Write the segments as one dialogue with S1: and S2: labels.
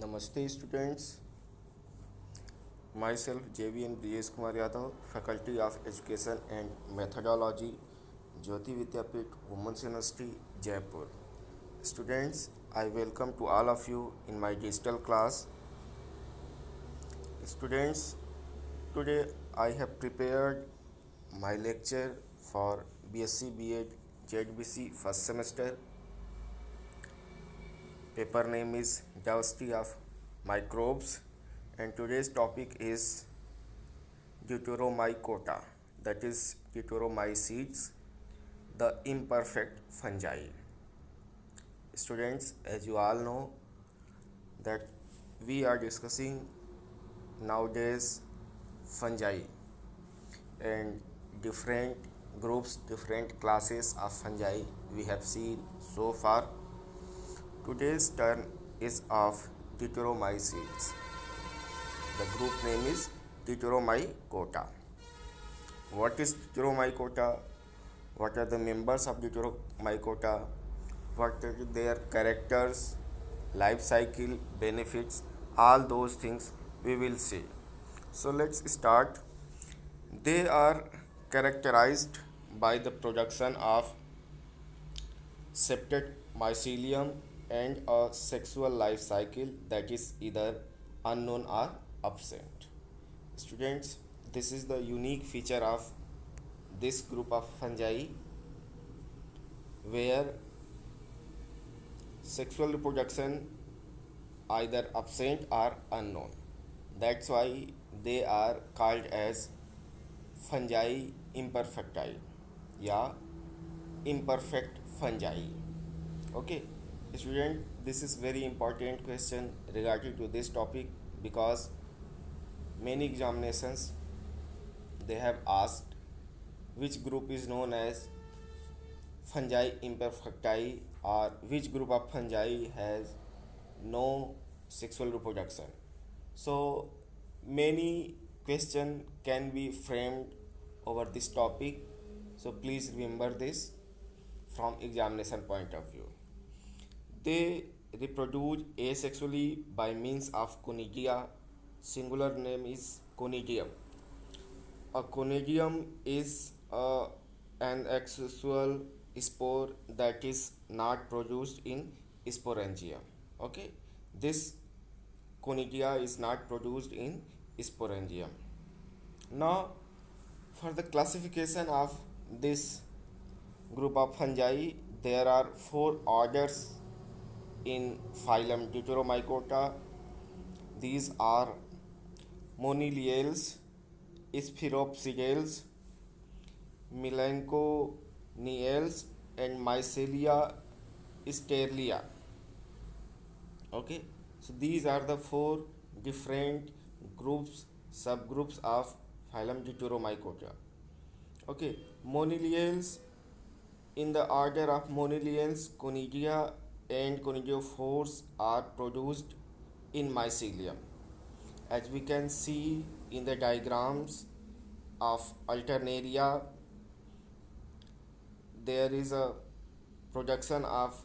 S1: Namaste students, myself JVN Brijesh Kumar Yadav, Faculty of Education and Methodology, Jyoti Vidyapeeth Women's University, Jaipur. Students, I welcome to all of you in my digital class. Students, today I have prepared my lecture for BSc B.Ed ZBC first semester. Paper name is Diversity of Microbes, and today's topic is Deuteromycota, that is Deuteromycetes, the imperfect fungi. Students, as you all know, that we are discussing nowadays fungi and different groups, different classes of fungi we have seen so far. Today's turn is of Deuteromycetes. The group name is Deuteromycota. What is Deuteromycota? What are the members of Deuteromycota? What are their characters, life cycle, benefits? All those things we will see. So let's start. They are characterized by the production of septate mycelium and a sexual life cycle that is either unknown or absent. Students, this is the unique feature of this group of fungi where sexual reproduction either absent or unknown. That's why they are called as fungi imperfecti, yeah, imperfect fungi. Okay, student, this is very important question regarding to this topic because many examinations they have asked which group is known as fungi imperfecti or which group of fungi has no sexual reproduction. So many question can be framed over this topic. So please remember this from examination point of view. They reproduce asexually by means of conidia. Singular name is conidium. A conidium is an asexual spore that is not produced in sporangium. Okay, this conidia is not produced in sporangium. Now, for the classification of this group of fungi, there are four orders in phylum Deuteromycota. These are Moniliales, Spheropsiales, Melanchoniales, and Mycelia sterlia. Okay, so these are the four different groups, subgroups of phylum Deuteromycota. Okay, Moniliales, in the order of Moniliales, conidia and conidiophores are produced in mycelium. As we can see in the diagrams of Alternaria, there is a production of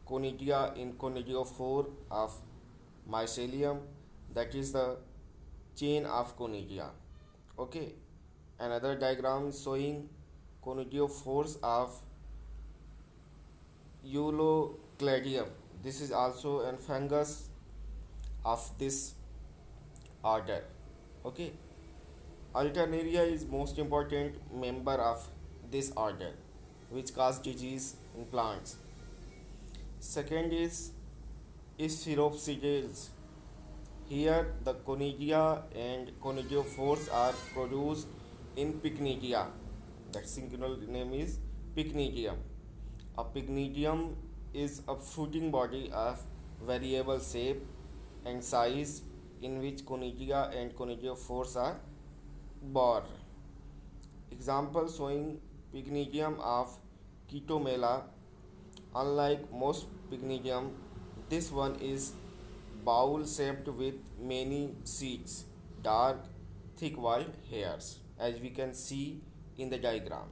S1: conidia in conidiophore of mycelium, that is the chain of conidia. Okay, another diagram showing conidiophores of Eulocladium. This is also a fungus of this order. Okay, Alternaria is most important member of this order which cause disease in plants. Second is Spheropsiales. Here the conidia and conidiophores are produced in pycnidia. That singular name is pycnidium. A pycnidium is a fruiting body of variable shape and size in which conidia and conidiophores are born. Example showing pycnidium of Ketomela. Unlike most pycnidium, this one is bowl shaped with many seeds, dark, thick walled hairs, as we can see in the diagram.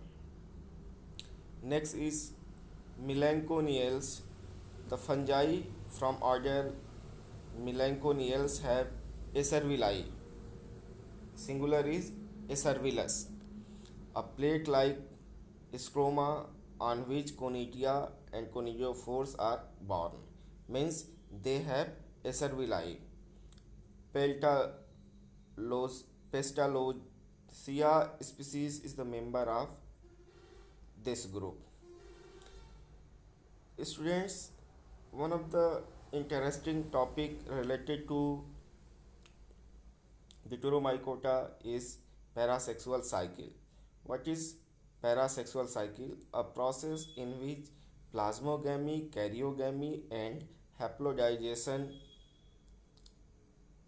S1: Next is Melanchoniales, the fungi from order Melanchonials have acervilli. Singular is acervillus. A plate-like stroma on which conidia and conidiophores are born. Means they have acervilli. Peltalos, Pestalozia species is the member of this group. Students, one of the interesting topic related to Deuteromycota is parasexual cycle. What is parasexual cycle? A process in which plasmogamy, karyogamy, and haplodigestion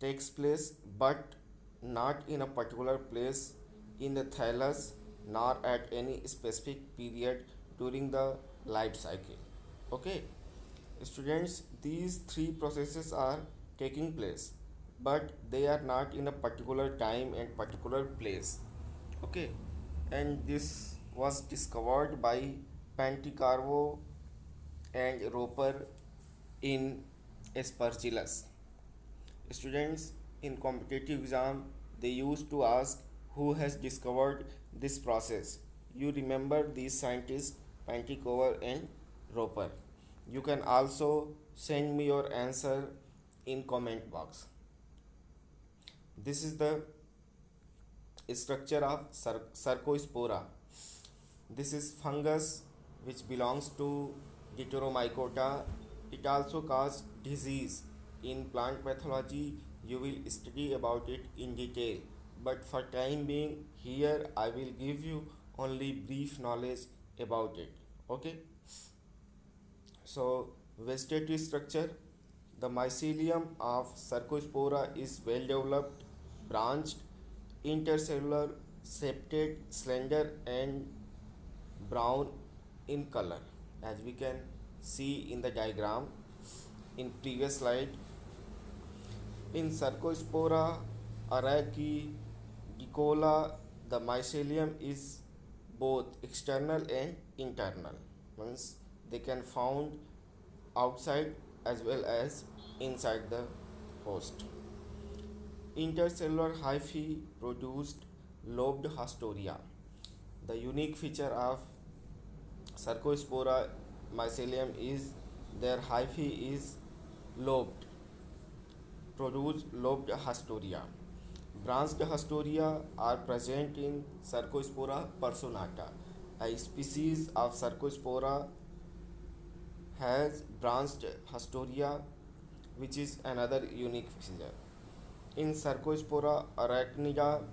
S1: takes place, but not in a particular place in the thallus nor at any specific period during the life cycle. Okay, students, these three processes are taking place, but they are not in a particular time and particular place. Okay, and this was discovered by Panticarvo and Roper in Aspergillus. Students in competitive exam, they used to ask who has discovered this process. You remember these scientists Panticover and Roper. You can also send me your answer in comment box. This is the structure of Sarcospora. This is fungus which belongs to Deuteromycota. It also causes disease. In plant pathology, you will study about it in detail. But for time being, here I will give you only brief knowledge about it. Okay. So vegetative structure. The mycelium of Sarcospora is well developed, branched, intercellular, septate, slender, and brown in color, as we can see in the diagram in previous slide. In Sarcospora arachidicola, the mycelium is both external and internal. Means they can found outside as well as inside the host. Intercellular hyphae produced lobed Hastoria. The unique feature of Sarcospora mycelium is their hyphae is lobed, produce lobed Hastoria. Branched Hastoria are present in Sarcospora personata. A species of Sarcospora has branched Hastoria, which is another unique feature. In Sarcospora arachnida,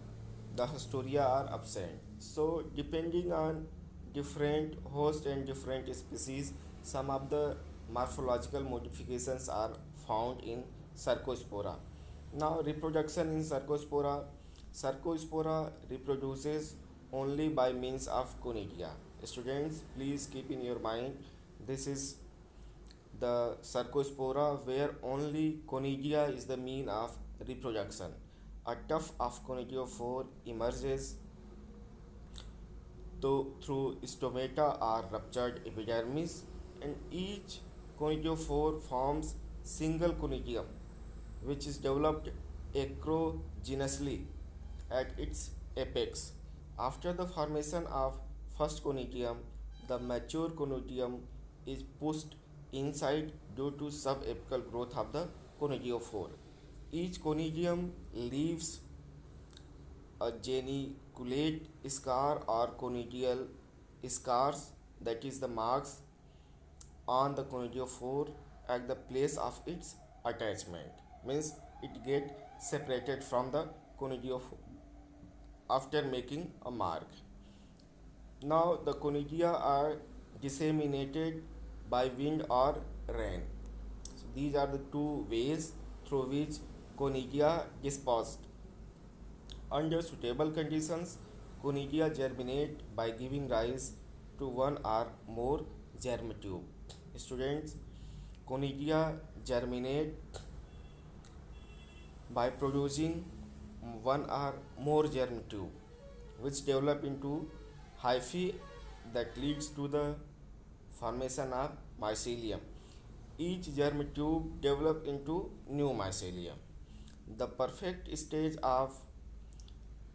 S1: the Hastoria are absent. So, depending on different host and different species, some of the morphological modifications are found in Sarcospora. Now, reproduction in Sarcospora. Sarcospora reproduces only by means of conidia. Students, please keep in your mind this is the Sarcospora where only conidia is the mean of reproduction. A tuft of conidiophore emerges through stomata or ruptured epidermis, and each conidiophore forms single conidium which is developed acrogenously at its apex. After the formation of first conidium, the mature conidium is pushed inside due to subapical growth of the conidiophore. Each conidium leaves a geniculate scar or conidial scars, that is the marks on the conidiophore at the place of its attachment. Means it get separated from the conidiophore after making a mark. Now the conidia are disseminated by wind or rain. So these are the two ways through which conidia dispersed. Under suitable conditions, conidia germinate by giving rise to one or more germ tube. Students, conidia germinate by producing one or more germ tube, which develop into hyphae that leads to the formation of mycelium. each germ tube develop into new mycelium. The perfect stage of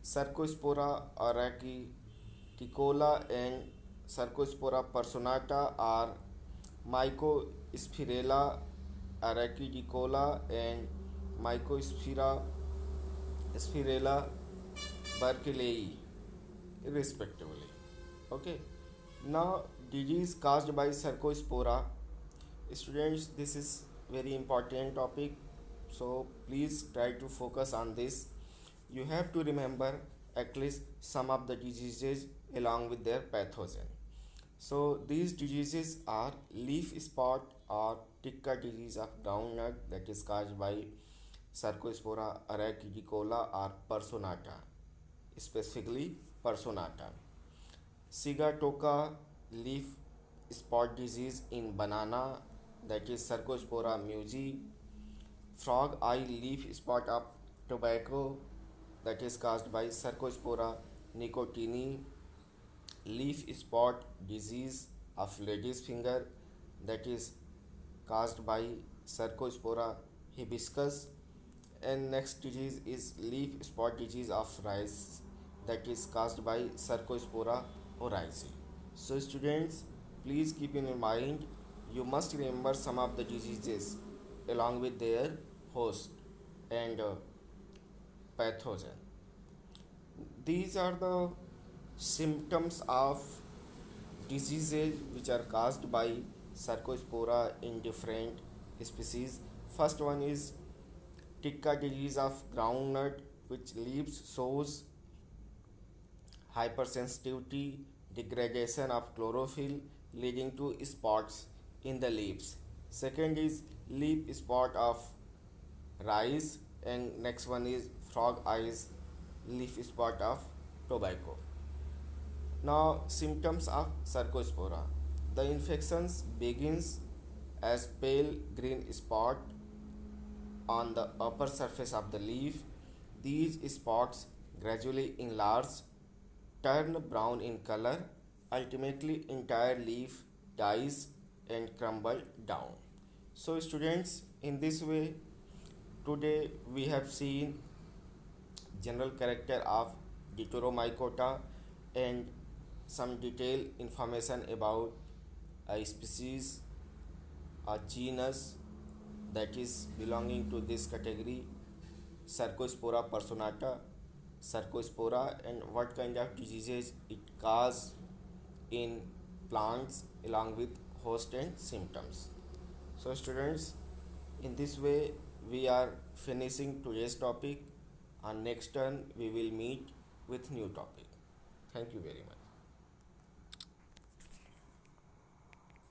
S1: Cercospora arachicola and Cercospora personata are Mycospherella arachicola and Mycospherella berkeley respectively. Okay, now disease caused by Cercospora. Students, this is very important topic, so please try to focus on this. You have to remember at least some of the diseases along with their pathogen. So these diseases are leaf spot or ticca disease of groundnut that is caused by Cercospora arachicola or personata, specifically personata. Sigatoka leaf spot disease in banana that is Cercospora mugi. Frog eye leaf spot of tobacco that is caused by Cercospora nicotini. Leaf spot disease of lady's finger that is caused by Cercospora hibiscus. And next disease is leaf spot disease of rice that is caused by Cercospora oryzae. So students, please keep in mind, you must remember some of the diseases along with their host and pathogen. These are the symptoms of diseases which are caused by Cercospora in different species. First one is ticca disease of groundnut, which leaves shows hypersensitivity, degradation of chlorophyll leading to spots in the leaves. Second is leaf spot of rice, and next one is frog eyes leaf spot of tobacco. Now symptoms of Cercospora. The infections begins as pale green spot on the upper surface of the leaf. These spots gradually enlarge, turn brown in color, ultimately entire leaf dies and crumble down. So students, in this way today we have seen general character of Deuteromycota and some detailed information about a species, a genus that is belonging to this category, Cercospora personata, Cercospora, and what kind of diseases it causes in plants along with host and symptoms. So students, in this way we are finishing today's topic. On next turn we will meet with new topic. Thank you very much.